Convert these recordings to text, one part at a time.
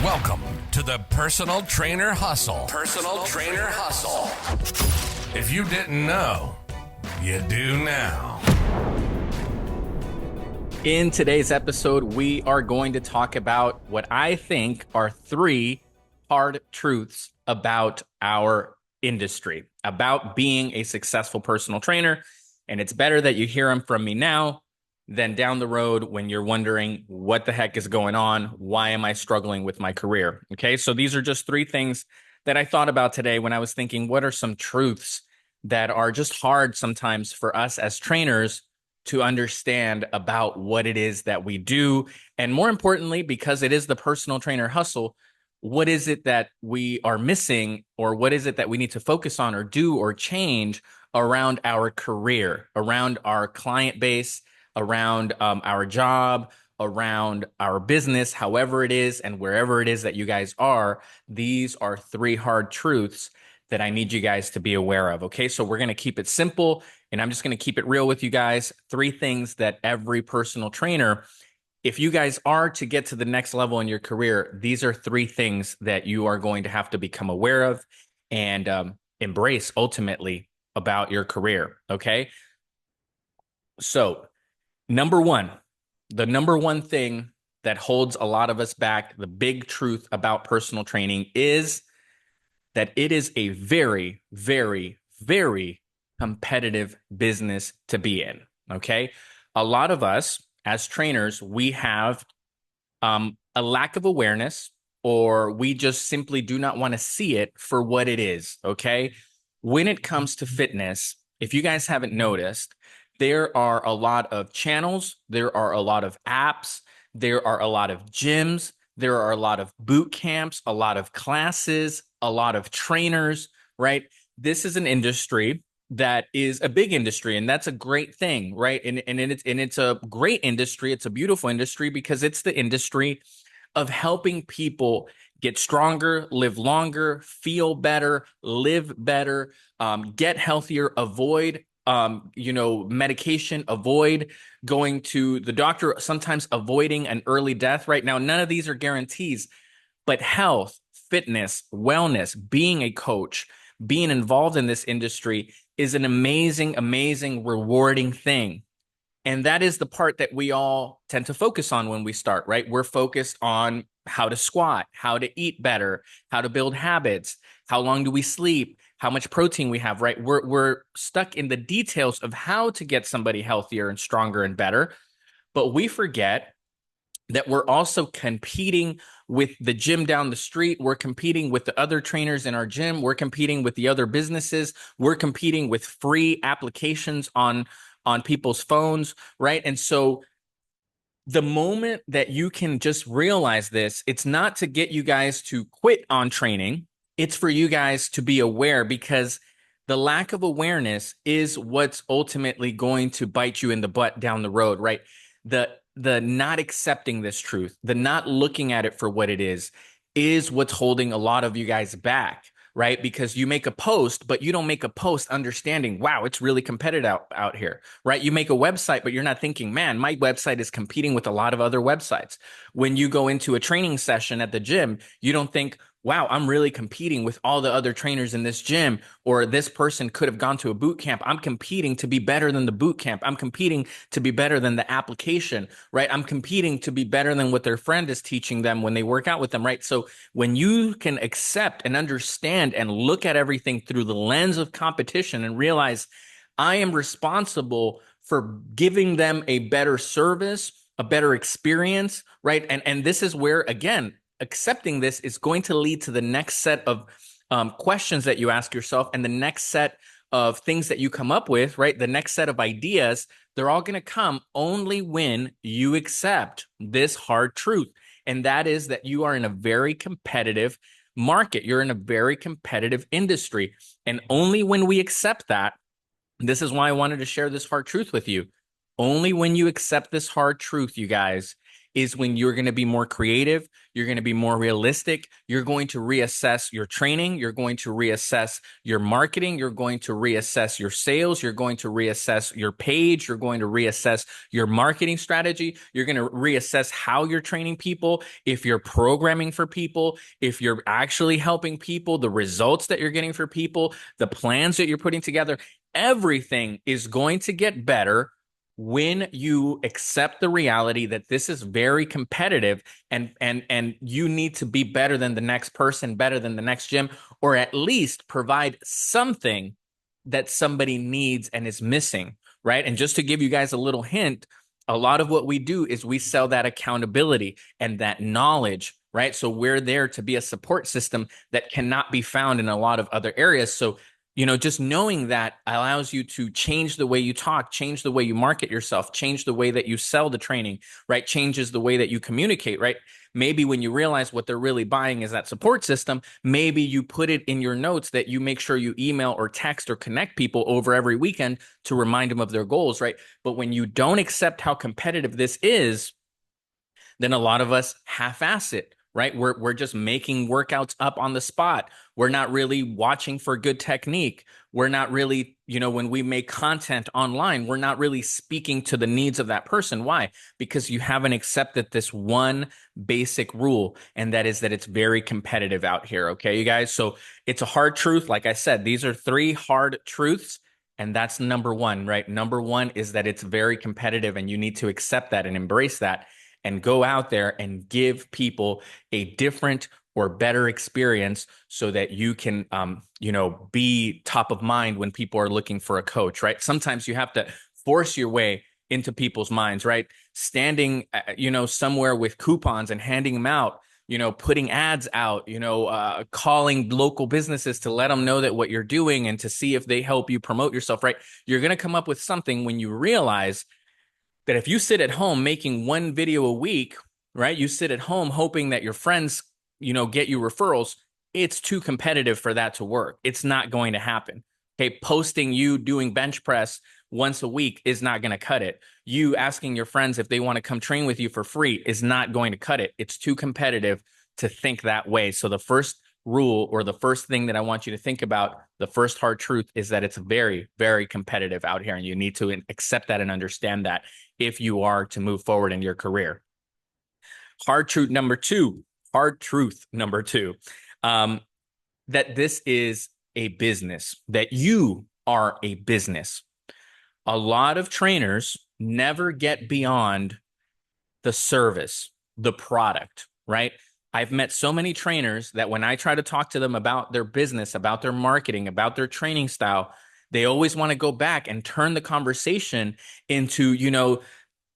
Welcome to the Personal Trainer Hustle. Personal Trainer Hustle. If you didn't know, you do now. In today's episode, we are going to talk about what I think are 3 hard truths about our industry, about being a successful personal trainer. And it's better that you hear them from me now than down the road when you're wondering what the heck is going on. Why am I struggling with my career? Okay, so these are just 3 things that I thought about today when I was thinking, what are some truths that are just hard sometimes for us as trainers to understand about what it is that we do? And more importantly, because it is the personal trainer hustle, what is it that we are missing, or what is it that we need to focus on or do or change around our career, around our client base, around our job, around our business, however it is, and wherever it is that you guys are. These are 3 hard truths that I need you guys to be aware of. Okay, so we're going to keep it simple, and I'm just going to keep it real with you guys. 3 things that every personal trainer, if you guys are to get to the next level in your career, these are 3 things that you are going to have to become aware of and embrace ultimately about your career. Okay, so number 1, the number 1 thing that holds a lot of us back, the big truth about personal training, is that it is a very, very, very competitive business to be in. Okay. A lot of us as trainers, we have a lack of awareness, or we just simply do not want to see it for what it is. Okay. When it comes to fitness, if you guys haven't noticed, there are a lot of channels, there are a lot of apps, there are a lot of gyms, there are a lot of boot camps, a lot of classes, a lot of trainers, right? This is an industry that is a big industry, and that's a great thing, right? And it's a great industry. It's a beautiful industry because it's the industry of helping people get stronger, live longer, feel better, live better, get healthier, avoid medication, avoid going to the doctor, sometimes avoiding an early death. Right now, none of these are guarantees, but health, fitness, wellness, being a coach, being involved in this industry is an amazing, amazing, rewarding thing. And that is the part that we all tend to focus on when we start, right? We're focused on how to squat, how to eat better, how to build habits, how long do we sleep, how much protein we have, right? We're stuck in the details of how to get somebody healthier and stronger and better. But we forget that we're also competing with the gym down the street. We're competing with the other trainers in our gym. We're competing with the other businesses. We're competing with free applications on people's phones, right? And so the moment that you can just realize this, it's not to get you guys to quit on training. It's for you guys to be aware, because the lack of awareness is what's ultimately going to bite you in the butt down the road, right? The not accepting this truth, the not looking at it for what it is what's holding a lot of you guys back, right? Because you make a post, but you don't make a post understanding, wow, it's really competitive out here, right? You make a website, but you're not thinking, man, my website is competing with a lot of other websites. When you go into a training session at the gym, you don't think, wow, I'm really competing with all the other trainers in this gym, or this person could have gone to a boot camp. I'm competing to be better than the boot camp. I'm competing to be better than the application, right? I'm competing to be better than what their friend is teaching them when they work out with them, right? So when you can accept and understand and look at everything through the lens of competition and realize I am responsible for giving them a better service, a better experience, right? And this is where, again, accepting this is going to lead to the next set of questions that you ask yourself, and the next set of things that you come up with, right? The next set of ideas, they're all going to come only when you accept this hard truth. And that is that you are in a very competitive market. You're in a very competitive industry. And only when we accept that, this is why I wanted to share this hard truth with you. Only when you accept this hard truth, you guys, is when you're going to be more creative, you're going to be more realistic, you're going to reassess your training, you're going to reassess your marketing, you're going to reassess your sales, you're going to reassess your page, you're going to reassess your marketing strategy, you're going to reassess how you're training people, if you're programming for people, if you're actually helping people, the results that you're getting for people, the plans that you're putting together. Everything is going to get better when you accept the reality that this is very competitive, and you need to be better than the next person, better than the next gym, or at least provide something that somebody needs and is missing, right? And just to give you guys a little hint, a lot of what we do is we sell that accountability and that knowledge, right? So we're there to be a support system that cannot be found in a lot of other areas. So just knowing that allows you to change the way you talk, change the way you market yourself, change the way that you sell the training, right? Changes the way that you communicate, right? Maybe when you realize what they're really buying is that support system, maybe you put it in your notes that you make sure you email or text or connect people over every weekend to remind them of their goals, right? But when you don't accept how competitive this is, then a lot of us half-ass it, right? We're just making workouts up on the spot. We're not really watching for good technique. We're not really, when we make content online, we're not really speaking to the needs of that person. Why? Because you haven't accepted this one basic rule, and that is that it's very competitive out here. Okay, you guys? So it's a hard truth. Like I said, these are 3 hard truths. And that's number 1, right? Number 1 is that it's very competitive, and you need to accept that and embrace that and go out there and give people a different or better experience so that you can, be top of mind when people are looking for a coach, right? Sometimes you have to force your way into people's minds, right? Standing, somewhere with coupons and handing them out, putting ads out, calling local businesses to let them know that what you're doing and to see if they help you promote yourself, right? You're going to come up with something when you realize that if you sit at home making 1 video a week, right? You sit at home hoping that your friends, get you referrals. It's too competitive for that to work. It's not going to happen. Okay. Posting you doing bench press once a week is not going to cut it. You asking your friends if they want to come train with you for free is not going to cut it. It's too competitive to think that way. So the first rule, or the first thing that I want you to think about, the first hard truth, is that it's very, very competitive out here, and you need to accept that and understand that if you are to move forward in your career. Hard truth number two, that this is a business, that you are a business. A lot of trainers never get beyond the service, the product, right? I've met so many trainers that when I try to talk to them about their business, about their marketing, about their training style, they always want to go back and turn the conversation into,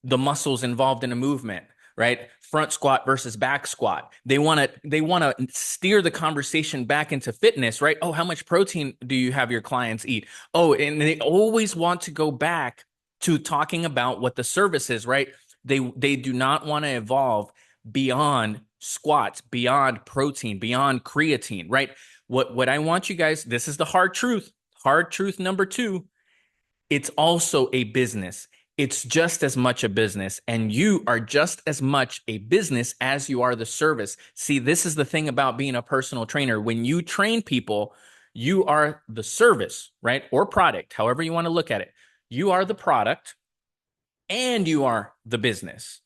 the muscles involved in a movement, right? Front squat versus back squat. They want to steer the conversation back into fitness, right? Oh, how much protein do you have your clients eat? Oh, and they always want to go back to talking about what the service is, right? They do not want to evolve beyond squats, beyond protein, beyond creatine, right? What I want you guys, this is the hard truth. Hard truth number 2, it's also a business. It's just as much a business, and you are just as much a business as you are the service. See, this is the thing about being a personal trainer. When you train people, you are the service, right? Or product, however you want to look at it. You are the product and you are the business,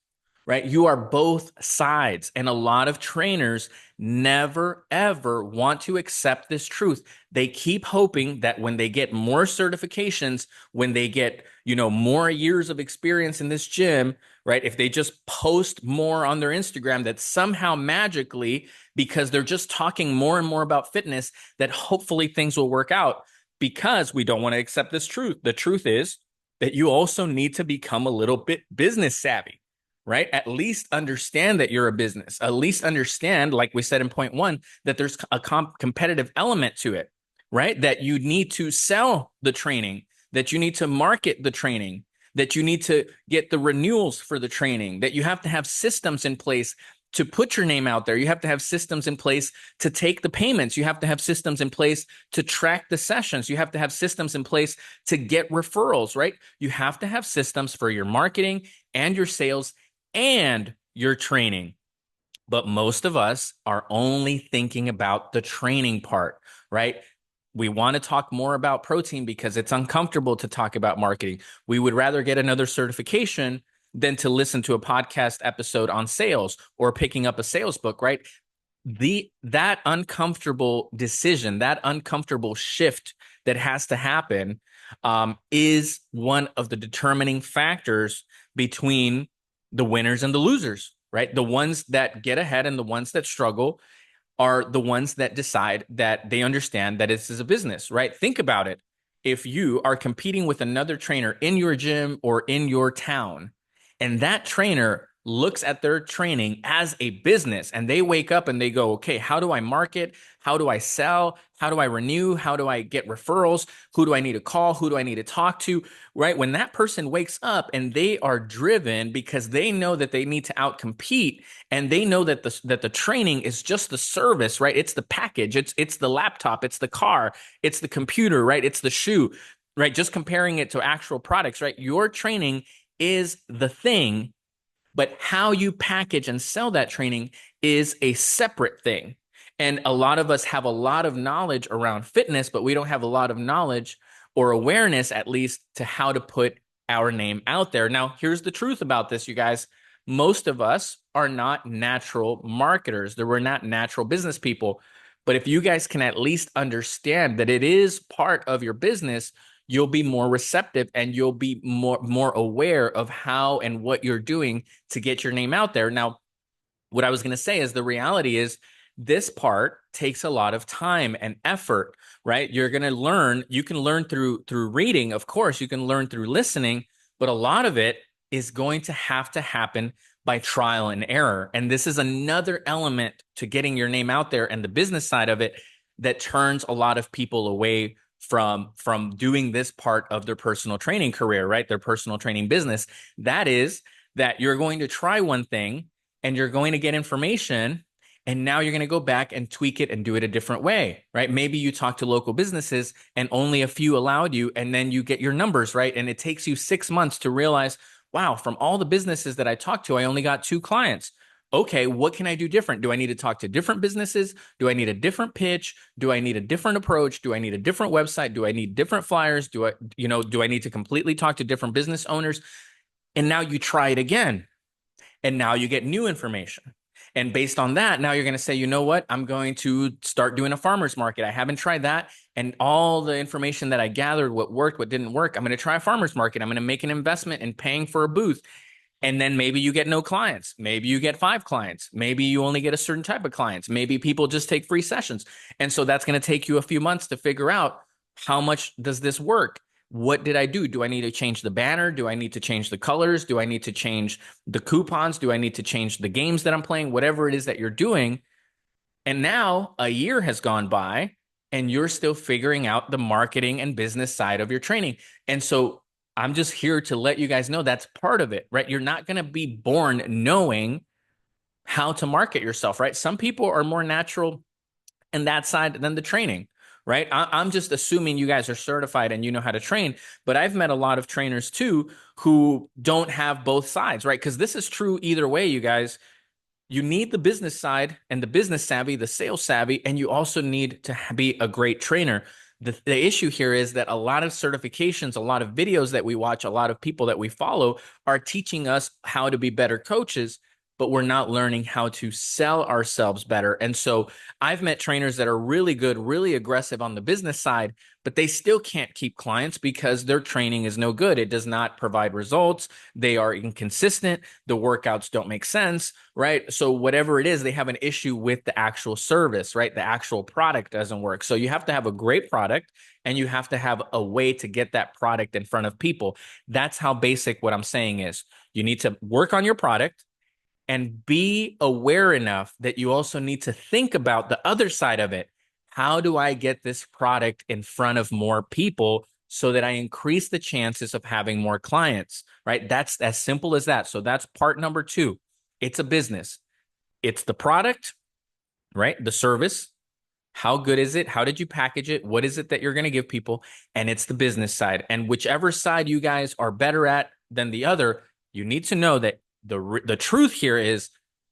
right? You are both sides. And a lot of trainers never, ever want to accept this truth. They keep hoping that when they get more certifications, when they get, more years of experience in this gym, right? If they just post more on their Instagram, that somehow magically, because they're just talking more and more about fitness, that hopefully things will work out, because we don't want to accept this truth. The truth is that you also need to become a little bit business savvy, right? At least understand that you're a business. At least understand, like we said in point 1, that there's a competitive element to it, right? That you need to sell the training, that you need to market the training, that you need to get the renewals for the training, that you have to have systems in place to put your name out there. You have to have systems in place to take the payments. You have to have systems in place to track the sessions. You have to have systems in place to get referrals, right? You have to have systems for your marketing and your sales and your training. But most of us are only thinking about the training part, right? We want to talk more about protein because it's uncomfortable to talk about marketing. We would rather get another certification than to listen to a podcast episode on sales or picking up a sales book, right? That uncomfortable decision, that uncomfortable shift that has to happen is one of the determining factors between the winners and the losers, right? The ones that get ahead and the ones that struggle are the ones that decide that they understand that this is a business, right? Think about it. If you are competing with another trainer in your gym or in your town, and that trainer looks at their training as a business and they wake up and they go, okay, how do I market? How do I sell? How do I renew? How do I get referrals? Who do I need to call? Who do I need to talk to? Right? When that person wakes up and they are driven because they know that they need to outcompete and they know that the training is just the service, right? It's the package, it's the laptop, it's the car, it's the computer, right? It's the shoe, right? Just comparing it to actual products, right? Your training is the thing, but how you package and sell that training is a separate thing. And a lot of us have a lot of knowledge around fitness, but we don't have a lot of knowledge or awareness, at least, to how to put our name out there. Now, here's the truth about this, you guys. Most of us are not natural marketers. We're not natural business people. But if you guys can at least understand that it is part of your business, you'll be more receptive and you'll be more aware of how and what you're doing to get your name out there. Now, what I was going to say is the reality is this part takes a lot of time and effort, right? You're going to learn, you can learn through reading, of course, you can learn through listening, but a lot of it is going to happen by trial and error. And this is another element to getting your name out there and the business side of it that turns a lot of people away from doing this part of their personal training career, right? Their personal training business. That is that you're going to try one thing and you're going to get information, and now you're going to go back and tweak it and do it a different way, right? Maybe you talk to local businesses and only a few allowed you, and then you get your numbers, right? And it takes you 6 months to realize, wow, from all the businesses that I talked to, I only got 2 clients. Okay, what can I do different? Do I need to talk to different businesses? Do I need a different pitch? Do I need a different approach? Do I need a different website? Do I need different flyers? Do I need to completely talk to different business owners? And now you try it again. And now you get new information. And based on that, now you're going to say, you know what? I'm going to start doing a farmer's market. I haven't tried that. And all the information that I gathered, what worked, what didn't work, I'm going to try a farmer's market. I'm going to make an investment in paying for a booth. And then maybe you get no clients. Maybe you get 5 clients. Maybe you only get a certain type of clients. Maybe people just take free sessions. And so that's going to take you a few months to figure out, how much does this work? What did I do? Do I need to change the banner? Do I need to change the colors? Do I need to change the coupons? Do I need to change the games that I'm playing? Whatever it is that you're doing. And now a year has gone by and you're still figuring out the marketing and business side of your training. And so I'm just here to let you guys know that's part of it, right? You're not going to be born knowing how to market yourself, right? Some people are more natural in that side than the training, right? I'm just assuming you guys are certified and you know how to train, but I've met a lot of trainers too who don't have both sides, right? Because this is true either way, you guys. You need the business side and the business savvy, the sales savvy, and you also need to be a great trainer. The issue here is that a lot of certifications, a lot of videos that we watch, a lot of people that we follow are teaching us how to be better coaches, but we're not learning how to sell ourselves better. And so I've met trainers that are really good, really aggressive on the business side, but they still can't keep clients because their training is no good. It does not provide results. They are inconsistent. The workouts don't make sense, right? So whatever it is, they have an issue with the actual service, right? The actual product doesn't work. So you have to have a great product and you have to have a way to get that product in front of people. That's how basic what I'm saying is. You need to work on your product and be aware enough that you also need to think about the other side of it. How do I get this product in front of more people so that I increase the chances of having more clients, right? That's as simple as that. So that's part number 2. It's a business. It's the product, right? The service. How good is it? How did you package it? What is it that you're going to give people? And it's the business side. And whichever side you guys are better at than the other, you need to know that The truth here is,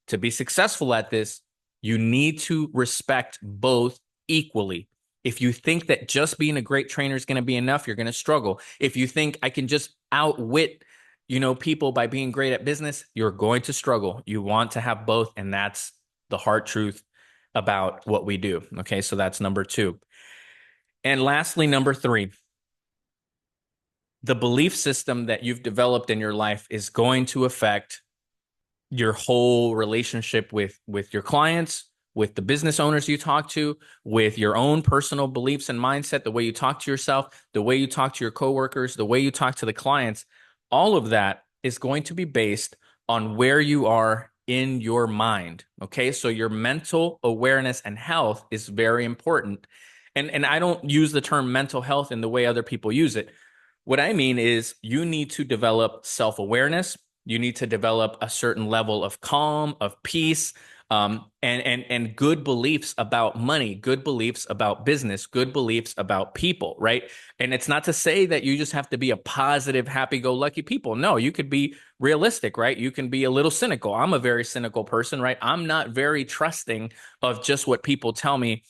to be successful at this, you need to respect both equally. If you think that just being a great trainer is going to be enough, you're going to struggle. If you think I can just outwit, people by being great at business, you're going to struggle. You want to have both, and that's the hard truth about what we do. Okay, so that's number 2. And lastly, number 3, the belief system that you've developed in your life is going to affect your whole relationship with your clients, with the business owners you talk to, with your own personal beliefs and mindset, the way you talk to yourself, the way you talk to your coworkers, the way you talk to the clients. All of that is going to be based on where you are in your mind. Okay, so your mental awareness and health is very important. And I don't use the term mental health in the way other people use it. What I mean is, you need to develop self-awareness. You need to develop a certain level of calm, of peace, and good beliefs about money, good beliefs about business, good beliefs about people, right? And it's not to say that you just have to be a positive, happy-go-lucky people. No, you could be realistic, right? You can be a little cynical. I'm a very cynical person, right? I'm not very trusting of just what people tell me,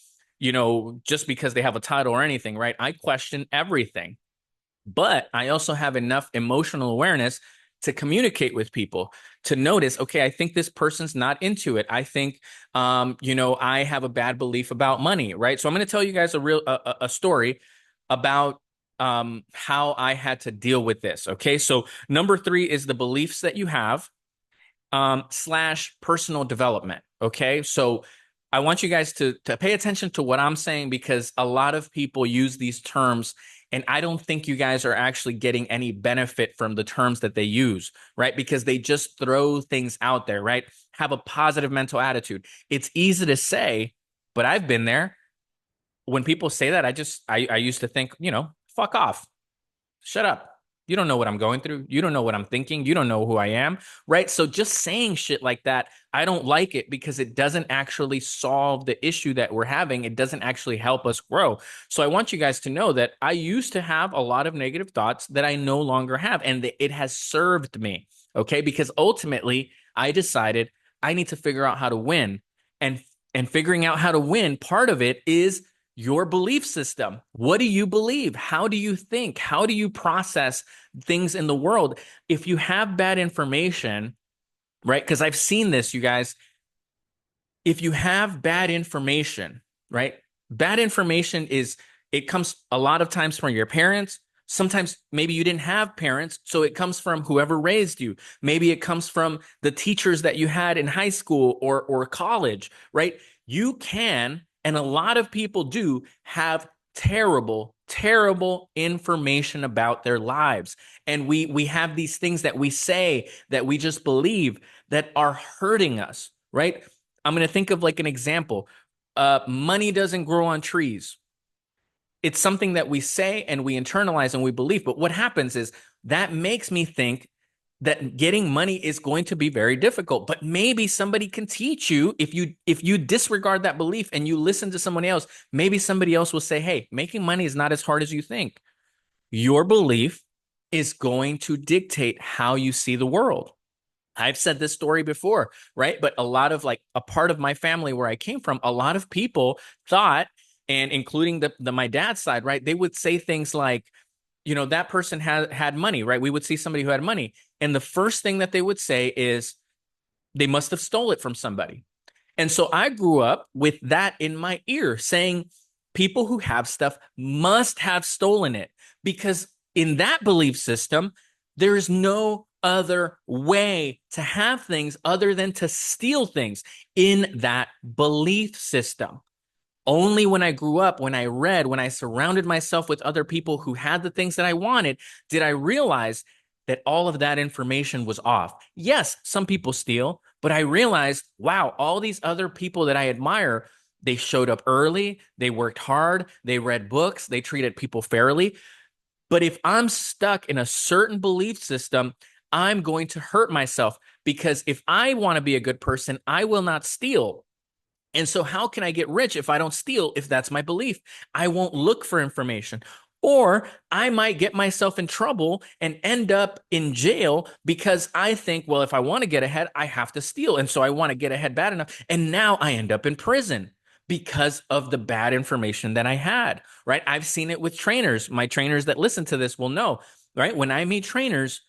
just because they have a title or anything, right? I question everything. But I also have enough emotional awareness to communicate with people, to notice, okay, I think this person's not into it. I think, I have a bad belief about money, right? So I'm going to tell you guys a story about how I had to deal with this. Okay, so number 3 is the beliefs that you have / personal development. Okay, so I want you guys to pay attention to what I'm saying, because a lot of people use these terms, and I don't think you guys are actually getting any benefit from the terms that they use, right? Because they just throw things out there, right? Have a positive mental attitude. It's easy to say, but I've been there. When people say that, I used to think, fuck off, shut up. You don't know what I'm going through. You don't know what I'm thinking. You don't know who I am, right? So just saying shit like that, I don't like it, because it doesn't actually solve the issue that we're having. It doesn't actually help us grow. So I want you guys to know that I used to have a lot of negative thoughts that I no longer have, and it has served me, okay? Because ultimately, I decided I need to figure out how to win. And figuring out how to win, part of it is your belief system. What do you believe? How do you think? How do you process things in the world? If you have bad information, right? Because I've seen this, you guys. If you have bad information, right? Bad information it comes a lot of times from your parents. Sometimes maybe you didn't have parents, so it comes from whoever raised you. Maybe it comes from the teachers that you had in high school or college, right? You can, and a lot of people do, have terrible, terrible information about their lives. And we have these things that we say, that we just believe, that are hurting us, right? I'm going to think of like an example. Money doesn't grow on trees. It's something that we say and we internalize and we believe. But what happens is, that makes me think that getting money is going to be very difficult. But maybe somebody can teach you. If you disregard that belief and you listen to someone else, maybe somebody else will say, hey, making money is not as hard as you think. Your belief is going to dictate how you see the world. I've said this story before, right? But a lot of, like, a part of my family where I came from, a lot of people thought, and including my dad's side, right? They would say things like, that person had money, right? We would see somebody who had money, and the first thing that they would say is, they must have stole it from somebody. And so I grew up with that in my ear, saying people who have stuff must have stolen it, because in that belief system, there is no other way to have things other than to steal things in that belief system. Only when I grew up, when I read, when I surrounded myself with other people who had the things that I wanted, did I realize that all of that information was off. Yes, some people steal, but I realized, wow, all these other people that I admire, they showed up early, they worked hard, they read books, they treated people fairly. But if I'm stuck in a certain belief system, I'm going to hurt myself, because if I want to be a good person, I will not steal. And so how can I get rich if I don't steal, if that's my belief? I won't look for information. Or I might get myself in trouble and end up in jail because I think, well, if I want to get ahead, I have to steal. And so I want to get ahead bad enough. And now I end up in prison because of the bad information that I had, right? I've seen it with trainers. My trainers that listen to this will know, right? When I meet trainers,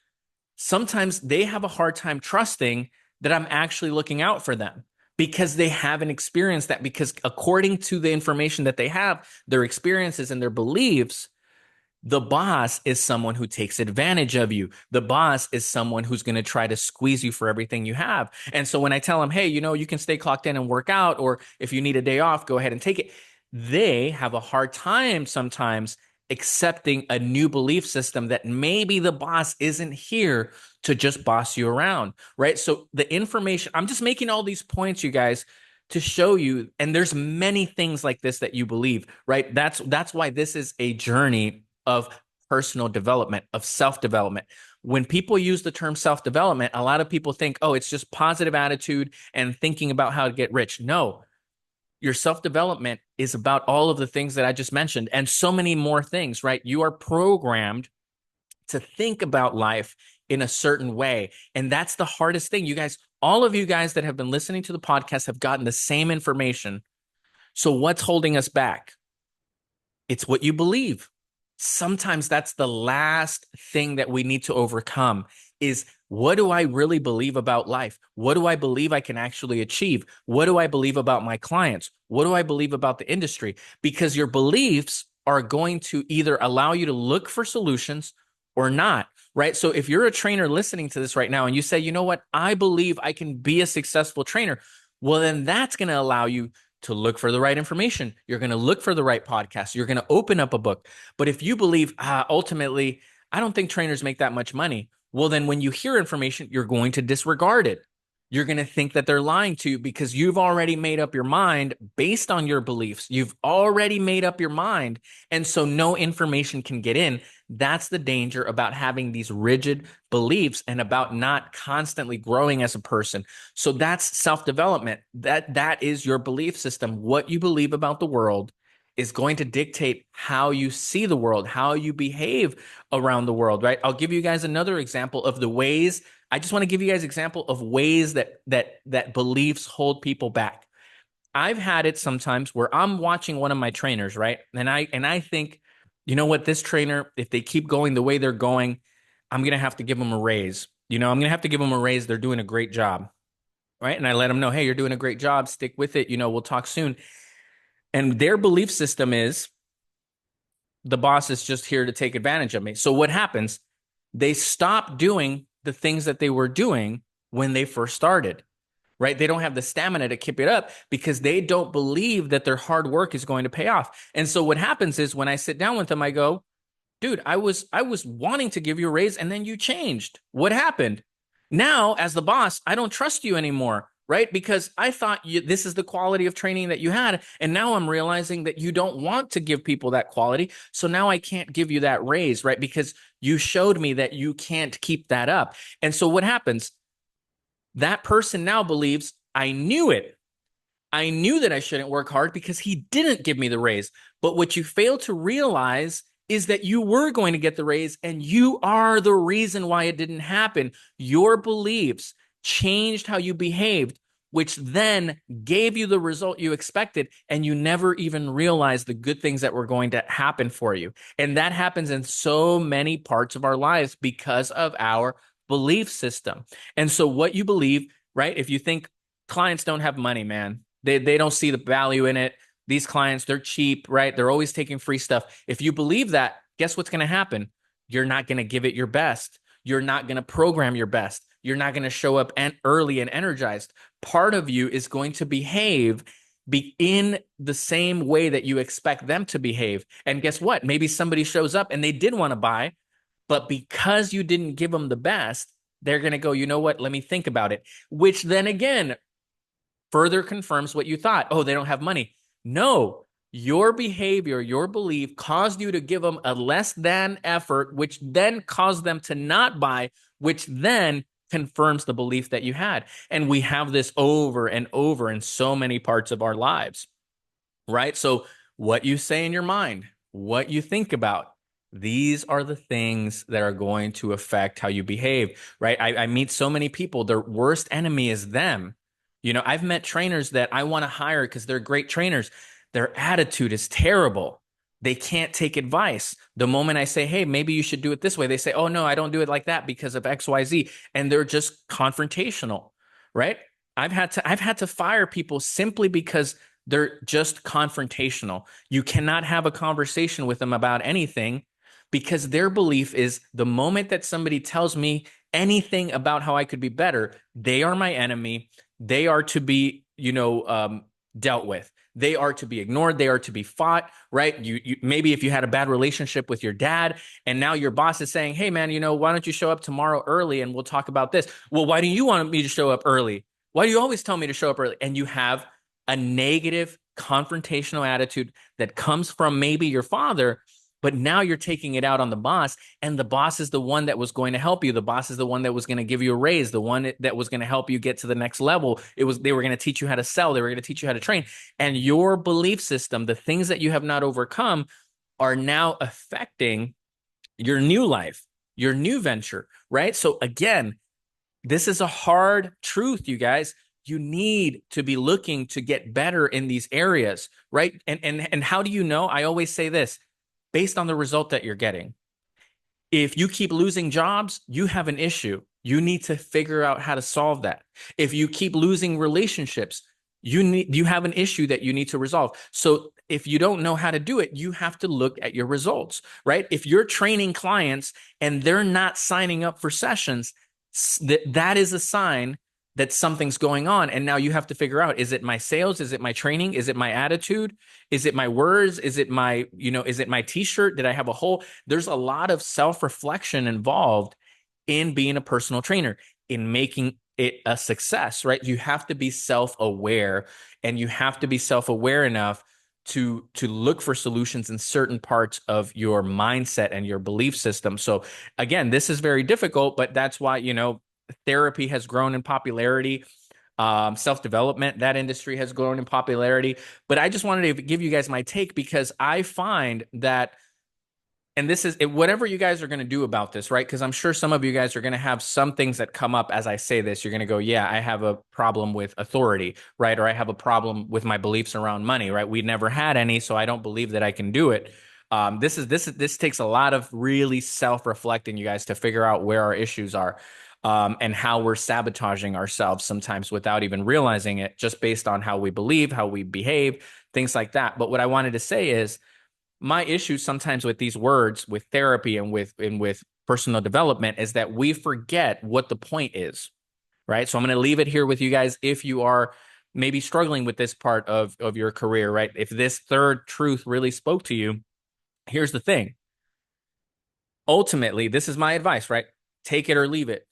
sometimes they have a hard time trusting that I'm actually looking out for them because they haven't experienced that. Because according to the information that they have, their experiences and their beliefs, the boss is someone who takes advantage of you. The boss is someone who's going to try to squeeze you for everything you have. And so when I tell them, hey, you can stay clocked in and work out, or if you need a day off, go ahead and take it, they have a hard time sometimes accepting a new belief system that maybe the boss isn't here to just boss you around, right? So the information, I'm just making all these points, you guys, to show you, and there's many things like this that you believe, right? That's why this is a journey of personal development, of self-development. When people use the term self-development, a lot of people think, oh, it's just positive attitude and thinking about how to get rich. No, your self-development is about all of the things that I just mentioned and so many more things, right? You are programmed to think about life in a certain way. And that's the hardest thing. You guys, all of you guys that have been listening to the podcast have gotten the same information. So what's holding us back? It's what you believe. Sometimes that's the last thing that we need to overcome is, what do I really believe about life? What do I believe I can actually achieve? What do I believe about my clients? What do I believe about the industry? Because your beliefs are going to either allow you to look for solutions or not, right? So if you're a trainer listening to this right now and you say, you know what, I believe I can be a successful trainer, well, then that's going to allow you to look for the right information. You're going to look for the right podcast. You're going to open up a book. But if you believe, ultimately, I don't think trainers make that much money, well, then when you hear information, you're going to disregard it. You're going to think that they're lying to you because you've already made up your mind based on your beliefs. You've already made up your mind. And so no information can get in. That's the danger about having these rigid beliefs and about not constantly growing as a person. So that's self-development. That is your belief system. What you believe about the world is going to dictate how you see the world, how you behave around the world, right? I'll give you guys another example of the ways. I just want to give you guys example of ways that beliefs hold people back. I've had it sometimes where I'm watching one of my trainers, right? And I think, you know what, this trainer, if they keep going the way they're going, I'm going to have to give them a raise. I'm going to have to give them a raise. They're doing a great job, right? And I let them know, hey, you're doing a great job. Stick with it. We'll talk soon. And their belief system is the boss is just here to take advantage of me. So what happens? They stop doing the things that they were doing when they first started, right? They don't have the stamina to keep it up because they don't believe that their hard work is going to pay off. And so what happens is when I sit down with them, I go, dude, I was wanting to give you a raise and then you changed. What happened? Now, as the boss, I don't trust you anymore, right? Because I thought this is the quality of training that you had. And now I'm realizing that you don't want to give people that quality. So now I can't give you that raise, right? Because you showed me that you can't keep that up. And so what happens? That person now believes, I knew it. I knew that I shouldn't work hard because he didn't give me the raise. But what you fail to realize is that you were going to get the raise and you are the reason why it didn't happen. Your beliefs changed how you behaved, which then gave you the result you expected, and you never even realized the good things that were going to happen for you. And that happens in so many parts of our lives because of our belief system. And so what you believe, right? If you think clients don't have money, man, they don't see the value in it. These clients, they're cheap, right? They're always taking free stuff. If you believe that, guess what's going to happen? You're not going to give it your best. You're not going to program your best. You're not going to show up early and energized. Part of you is going to behave in the same way that you expect them to behave. And guess what? Maybe somebody shows up and they did want to buy, but because you didn't give them the best, they're going to go, you know what? Let me think about it. Which then again, further confirms what you thought. Oh, they don't have money. No, your behavior, your belief caused you to give them a less than effort, which then caused them to not buy, which then confirms the belief that you had. And we have this over and over in so many parts of our lives, right? So what you say in your mind, what you think about, These are the things that are going to affect how you behave, right? I meet so many people, their worst enemy is them. I've met trainers that I want to hire because they're great trainers. Their attitude is terrible. They can't take advice. The moment I say, hey, maybe you should do it this way, they say, oh, no, I don't do it like that because of XYZ. And they're just confrontational, right? I've had to fire people simply because they're just confrontational. You cannot have a conversation with them about anything because their belief is the moment that somebody tells me anything about how I could be better, they are my enemy. They are to be, dealt with. They are to be ignored. They are to be fought, right? You maybe if you had a bad relationship with your dad and now your boss is saying, hey, man, why don't you show up tomorrow early and we'll talk about this? Well, why do you want me to show up early? Why do you always tell me to show up early? And you have a negative confrontational attitude that comes from maybe your father, but now you're taking it out on the boss, and the boss is the one that was going to help you. The boss is the one that was going to give you a raise, the one that was going to help you get to the next level. They were going to teach you how to sell. They were going to teach you how to train. And your belief system, the things that you have not overcome, are now affecting your new life, your new venture, right? So again, this is a hard truth, you guys. You need to be looking to get better in these areas, right? And how do you know? I always say this, based on the result that you're getting. If you keep losing jobs, you have an issue. You need to figure out how to solve that. If you keep losing relationships, you have an issue that you need to resolve. So if you don't know how to do it, you have to look at your results, right? If you're training clients and they're not signing up for sessions, that is a sign that something's going on. And now you have to figure out, is it my sales? Is it my training? Is it my attitude? Is it my words? Is it my t-shirt? Did I have a hole? There's a lot of self-reflection involved in being a personal trainer, in making it a success, right? You have to be self-aware, and you have to be self-aware enough to look for solutions in certain parts of your mindset and your belief system. So again, this is very difficult, but that's why, therapy has grown in popularity. Self-development, that industry has grown in popularity. But I just wanted to give you guys my take, because I find that, and this is whatever you guys are going to do about this, right? Because I'm sure some of you guys are going to have some things that come up as I say this. You're going to go, yeah, I have a problem with authority, right? Or I have a problem with my beliefs around money, right? We never had any, so I don't believe that I can do it. This takes a lot of really self-reflecting, you guys, to figure out where our issues are. And how we're sabotaging ourselves sometimes without even realizing it, just based on how we believe, how we behave, things like that. But what I wanted to say is, my issue sometimes with these words, with therapy and with personal development, is that we forget what the point is, right? So I'm going to leave it here with you guys. If you are maybe struggling with this part of your career, right? If this third truth really spoke to you, here's the thing. Ultimately, this is my advice, right? Take it or leave it.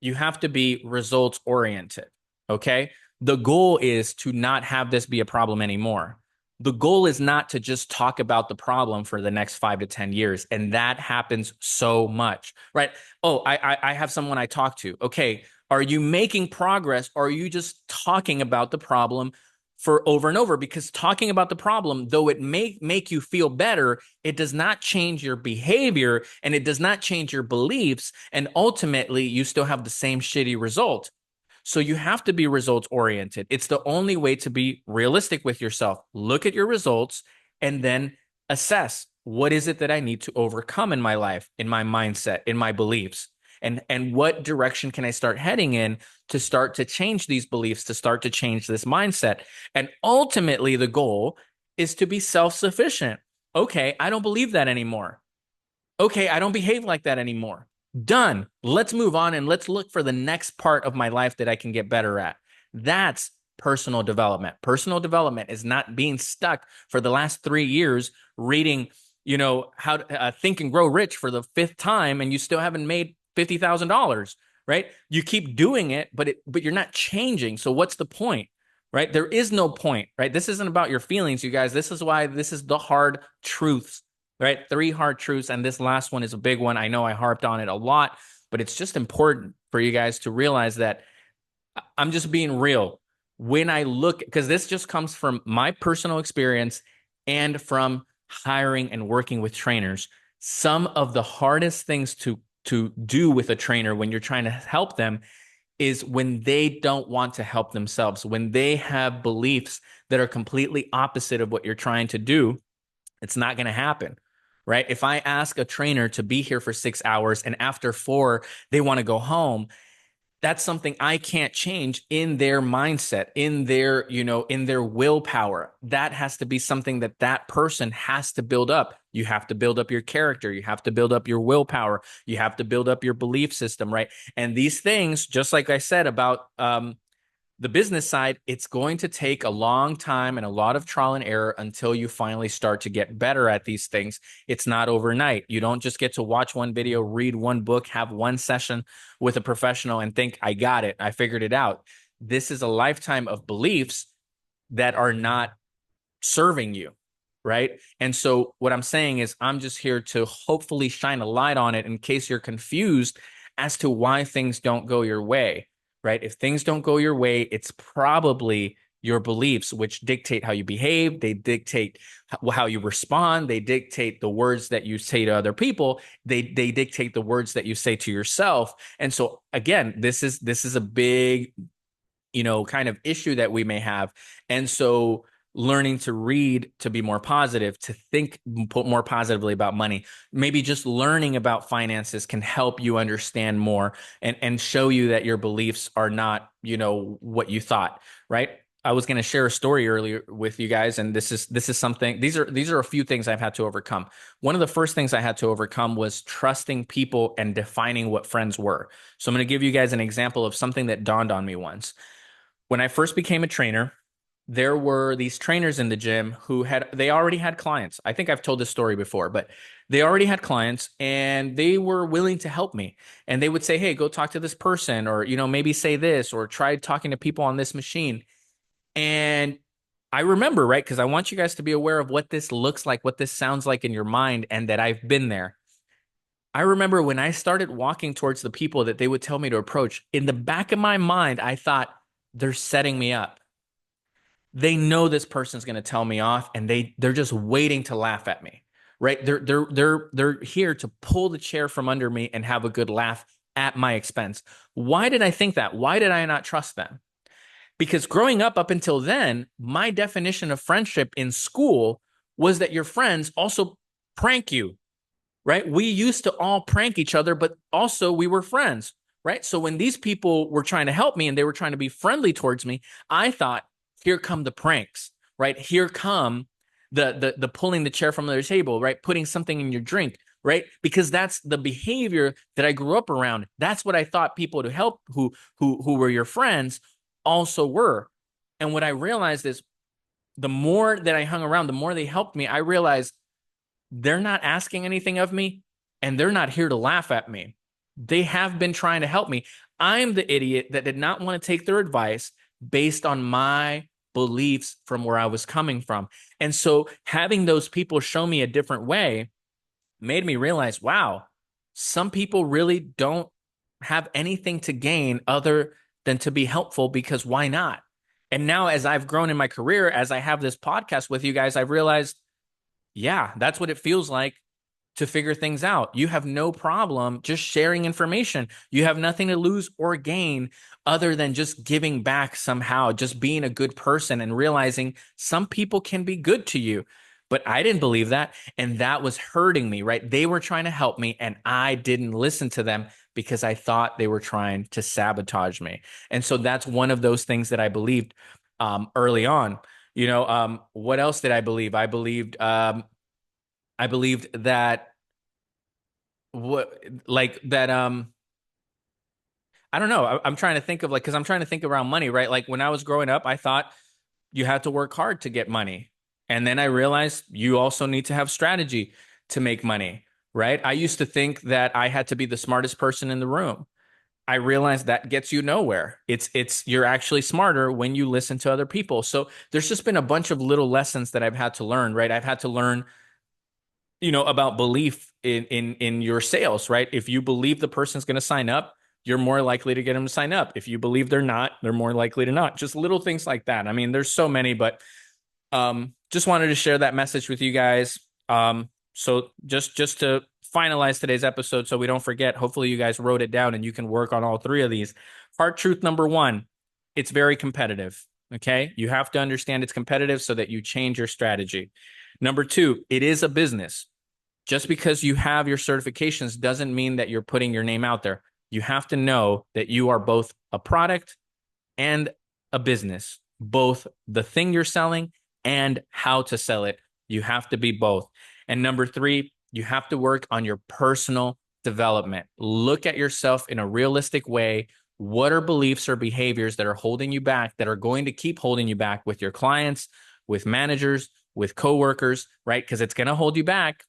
You have to be results oriented. Okay. The goal is to not have this be a problem anymore. The goal is not to just talk about the problem for the next 5 to 10 years. And that happens so much, right? Oh, I have someone I talk to. Okay. Are you making progress, or are you just talking about the problem for over and over? Because talking about the problem, though it may make you feel better, it does not change your behavior, and it does not change your beliefs. And ultimately, you still have the same shitty result. So you have to be results oriented. It's the only way to be realistic with yourself. Look at your results and then assess, what is it that I need to overcome in my life, in my mindset, in my beliefs? And what direction can I start heading in to start to change these beliefs, to start to change this mindset? And ultimately, the goal is to be self-sufficient. Okay, I don't believe that anymore. Okay, I don't behave like that anymore. Done. Let's move on, and let's look for the next part of my life that I can get better at. That's personal development. Personal development is not being stuck for the last 3 years reading, how to Think and Grow Rich for the 5th time, and you still haven't made $50,000, right? You keep doing it, but you're not changing. So what's the point, right? There is no point, right? This isn't about your feelings, you guys. This is why this is the hard truths, right? 3 hard truths. And this last one is a big one. I know I harped on it a lot, but it's just important for you guys to realize that I'm just being real. When I look, because this just comes from my personal experience and from hiring and working with trainers. some of the hardest things to do with a trainer when you're trying to help them is when they don't want to help themselves, when they have beliefs that are completely opposite of what you're trying to do. It's not going to happen, right? If I ask a trainer to be here for 6 hours and after 4 they want to go home, that's something I can't change in their mindset, in their, in their willpower. That has to be something that that person has to build up. You have to build up your character. You have to build up your willpower. You have to build up your belief system, right? And these things, just like I said about the business side, it's going to take a long time and a lot of trial and error until you finally start to get better at these things. It's not overnight. You don't just get to watch one video, read one book, have one session with a professional and think, I got it, I figured it out. This is a lifetime of beliefs that are not serving you, right? And so what I'm saying is I'm just here to hopefully shine a light on it in case you're confused as to why things don't go your way, right? If things don't go your way, it's probably your beliefs, which dictate how you behave. They dictate how you respond. They dictate the words that you say to other people. They dictate the words that you say to yourself. And so again, this is a big, kind of issue that we may have. And so learning to read, to be more positive, to think more positively about money, maybe just learning about finances can help you understand more and show you that your beliefs are not, what you thought, right? I was going to share a story earlier with you guys, and this is something. These are a few things I've had to overcome. One of the first things I had to overcome was trusting people and defining what friends were. So I'm going to give you guys an example of something that dawned on me once. When I first became a trainer, there were these trainers in the gym who they already had clients. I think I've told this story before, but they already had clients and they were willing to help me. And they would say, hey, go talk to this person, or, maybe say this, or try talking to people on this machine. And I remember, right? Because I want you guys to be aware of what this looks like, what this sounds like in your mind, and that I've been there. I remember when I started walking towards the people that they would tell me to approach, in the back of my mind, I thought, they're setting me up. They know this person's going to tell me off, and they're just waiting to laugh at me, right? They're here to pull the chair from under me and have a good laugh at my expense. Why did I think that? Why did I not trust them? Because growing up until then, my definition of friendship in school was that your friends also prank you, right? We used to all prank each other, but also we were friends, right? So when these people were trying to help me and they were trying to be friendly towards me, I thought, here come the pranks, right? Here come the pulling the chair from the table, right? Putting something in your drink, right? Because that's the behavior that I grew up around. That's what I thought people to help who were your friends also were. And what I realized is the more that I hung around, the more they helped me, I realized they're not asking anything of me and they're not here to laugh at me. They have been trying to help me. I'm the idiot that did not want to take their advice based on my beliefs from where I was coming from. And so having those people show me a different way made me realize, wow, some people really don't have anything to gain other than to be helpful, because why not? And now as I've grown in my career, as I have this podcast with you guys, I've realized, yeah, that's what it feels like to figure things out. You have no problem just sharing information. You have nothing to lose or gain other than just giving back somehow, just being a good person and realizing some people can be good to you. But I didn't believe that. And that was hurting me, right? They were trying to help me and I didn't listen to them because I thought they were trying to sabotage me. And so that's one of those things that I believed early on. What else did I believe? I believed that I don't know. I'm trying to think of because I'm trying to think around money, right? Like when I was growing up, I thought you had to work hard to get money. And then I realized you also need to have strategy to make money, right? I used to think that I had to be the smartest person in the room. I realized that gets you nowhere. You're actually smarter when you listen to other people. So there's just been a bunch of little lessons that I've had to learn, right? I've had to learn about belief in your sales, right? If you believe the person's going to sign up, you're more likely to get them to sign up. If you believe they're not, they're more likely to not. Just little things like that. I mean, there's so many, but just wanted to share that message with you guys. So just to finalize today's episode so we don't forget. Hopefully you guys wrote it down and you can work on all three of these. Hard truth number one, it's very competitive. Okay. You have to understand it's competitive so that you change your strategy. Number two, it is a business. Just because you have your certifications doesn't mean that you're putting your name out there. You have to know that you are both a product and a business, both the thing you're selling and how to sell it. You have to be both. And number three, you have to work on your personal development. Look at yourself in a realistic way. What are beliefs or behaviors that are holding you back, that are going to keep holding you back with your clients, with managers, with coworkers, right? Because it's going to hold you back.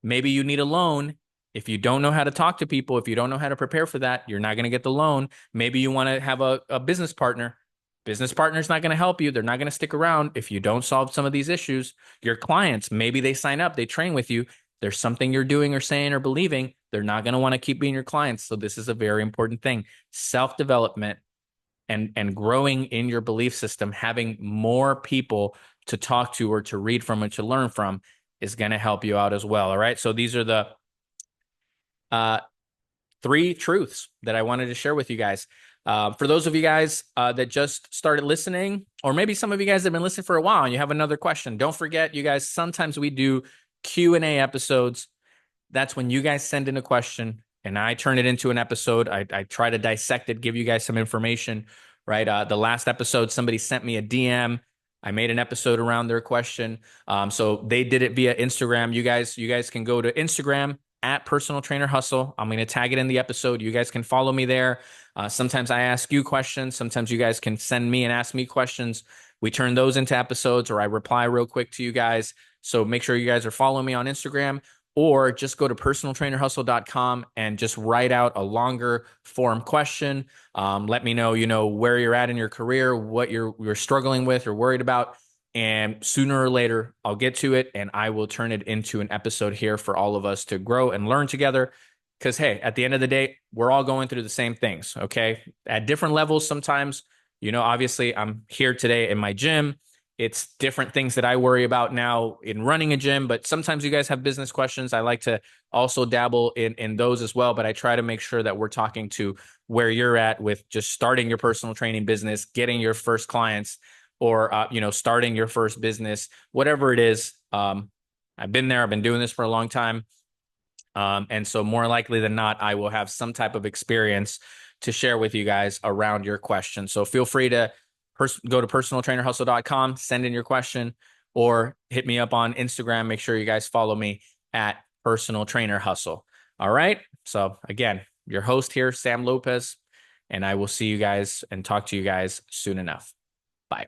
Maybe you need a loan. If you don't know how to talk to people, if you don't know how to prepare for that, you're not going to get the loan. Maybe you want to have a business partner. Business partner's not going to help you. They're not going to stick around if you don't solve some of these issues. Your clients, maybe they sign up, they train with you. There's something you're doing or saying or believing. They're not going to want to keep being your clients. So this is a very important thing. Self-development and growing in your belief system, having more people to talk to or to read from and to learn from is going to help you out as well. All right. So these are the three truths that I wanted to share with you guys. For those of you guys that just started listening, or maybe some of you guys have been listening for a while and you have another question, don't forget, you guys, sometimes we do Q&A episodes. That's when you guys send in a question and I turn it into an episode. I try to dissect it, give you guys some information, right? The last episode, somebody sent me a DM. I made an episode around their question. So they did it via Instagram. You guys can go to Instagram at Personal Trainer Hustle. I'm going to tag it in the episode. You guys can follow me there. Sometimes I ask you questions. Sometimes you guys can send me and ask me questions. We turn those into episodes, or I reply real quick to you guys. So make sure you guys are following me on Instagram, or just go to personaltrainerhustle.com and just write out a longer form question. Let me know, where you're at in your career, what you're struggling with or worried about. And sooner or later, I'll get to it and I will turn it into an episode here for all of us to grow and learn together. Because, hey, at the end of the day, we're all going through the same things, okay? At different levels sometimes. Obviously, I'm here today in my gym. It's different things that I worry about now in running a gym, but sometimes you guys have business questions. I like to also dabble in those as well, but I try to make sure that we're talking to where you're at with just starting your personal training business, getting your first clients, or starting your first business, whatever it is. I've been there. I've been doing this for a long time. And so more likely than not, I will have some type of experience to share with you guys around your question. So feel free to go to personaltrainerhustle.com, send in your question, or hit me up on Instagram. Make sure you guys follow me at Personal Trainer Hustle. All right. So again, your host here, Sam Lopez, and I will see you guys and talk to you guys soon enough. Bye.